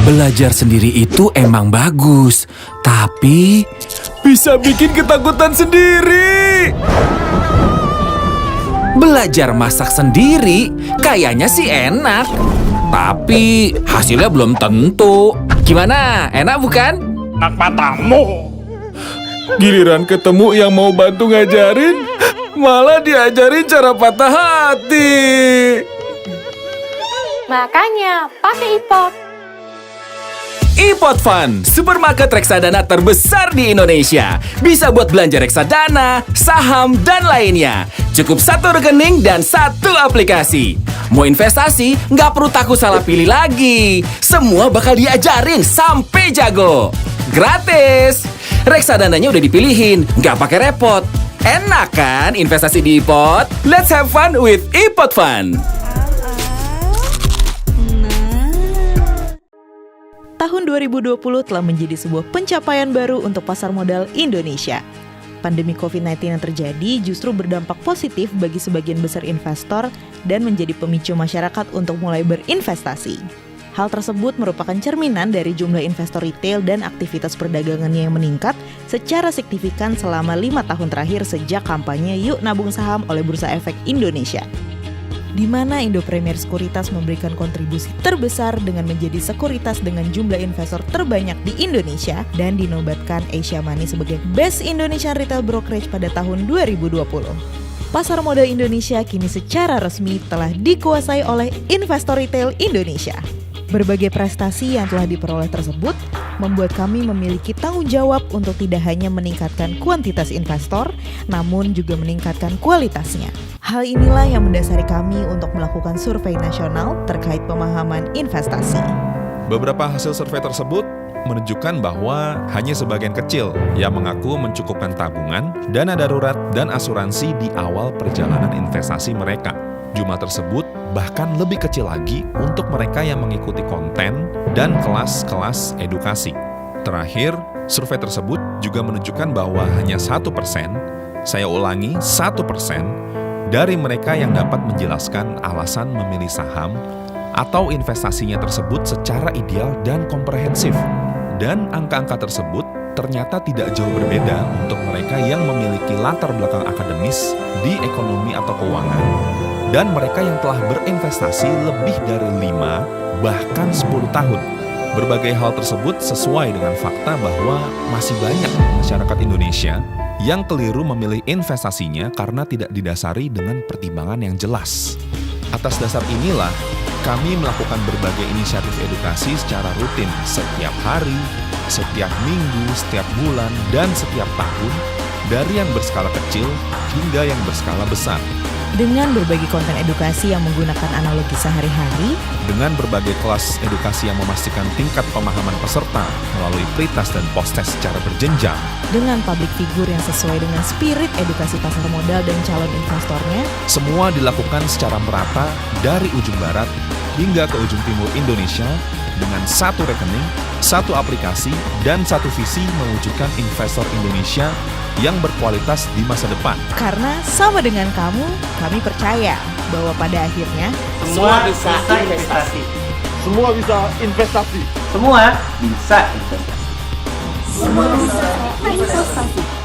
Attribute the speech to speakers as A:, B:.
A: Belajar sendiri itu emang bagus, tapi bisa bikin ketakutan sendiri. Belajar masak sendiri kayaknya sih enak, tapi hasilnya belum tentu. Gimana? Enak bukan?
B: Enak matamu.
A: Giliran ketemu yang mau bantu ngajarin, malah diajarin cara patah hati.
C: Makanya pakai iPod.
A: iPod Fun, supermarket reksadana terbesar di Indonesia. Bisa buat belanja reksadana, saham, dan lainnya. Cukup satu rekening dan satu aplikasi. Mau investasi, nggak perlu takut salah pilih lagi. Semua bakal diajarin sampai jago. Gratis! Reksadananya udah dipilihin, nggak pakai repot. Enak kan investasi di iPod? Let's have fun with iPod Fun!
D: Tahun 2020 telah menjadi sebuah pencapaian baru untuk pasar modal Indonesia. Pandemi COVID-19 yang terjadi justru berdampak positif bagi sebagian besar investor dan menjadi pemicu masyarakat untuk mulai berinvestasi. Hal tersebut merupakan cerminan dari jumlah investor retail dan aktivitas perdagangannya yang meningkat secara signifikan selama 5 tahun terakhir sejak kampanye Yuk Nabung Saham oleh Bursa Efek Indonesia, di mana Indo Premier Sekuritas memberikan kontribusi terbesar dengan menjadi sekuritas dengan jumlah investor terbanyak di Indonesia dan dinobatkan Asia Money sebagai Best Indonesian Retail Brokerage pada tahun 2020. Pasar modal Indonesia kini secara resmi telah dikuasai oleh investor retail Indonesia. Berbagai prestasi yang telah diperoleh tersebut membuat kami memiliki tanggung jawab untuk tidak hanya meningkatkan kuantitas investor, namun juga meningkatkan kualitasnya. Hal inilah yang mendasari kami untuk melakukan survei nasional terkait pemahaman investasi.
E: Beberapa hasil survei tersebut menunjukkan bahwa hanya sebagian kecil yang mengaku mencukupkan tabungan, dana darurat, dan asuransi di awal perjalanan investasi mereka. Jumlah tersebut bahkan lebih kecil lagi untuk mereka yang mengikuti konten dan kelas-kelas edukasi. Terakhir, survei tersebut juga menunjukkan bahwa hanya 1%, saya ulangi 1%, dari mereka yang dapat menjelaskan alasan memilih saham atau investasinya tersebut secara ideal dan komprehensif. Dan angka-angka tersebut ternyata tidak jauh berbeda untuk mereka yang memiliki latar belakang akademis di ekonomi atau keuangan, dan mereka yang telah berinvestasi lebih dari 5 bahkan 10 tahun. Berbagai hal tersebut sesuai dengan fakta bahwa masih banyak masyarakat Indonesia yang keliru memilih investasinya karena tidak didasari dengan pertimbangan yang jelas. Atas dasar inilah, kami melakukan berbagai inisiatif edukasi secara rutin setiap hari, setiap minggu, setiap bulan, dan setiap tahun, dari yang berskala kecil hingga yang berskala besar.
D: Dengan berbagai konten edukasi yang menggunakan analogi sehari-hari,
E: Dengan berbagai kelas edukasi yang memastikan tingkat pemahaman peserta melalui pre-test dan post-test secara berjenjang,
D: dengan public figure yang sesuai dengan spirit edukasi pasar modal dan calon investornya,
E: semua dilakukan secara merata dari ujung barat hingga ke ujung timur Indonesia dengan satu rekening, satu aplikasi, dan satu visi mewujudkan investor Indonesia yang berkualitas di masa depan.
D: karena sama dengan kamu, kami percaya bahwa pada akhirnya
B: Semua bisa investasi.
F: Semua bisa investasi.
B: Semua bisa investasi.
C: Semua bisa investasi.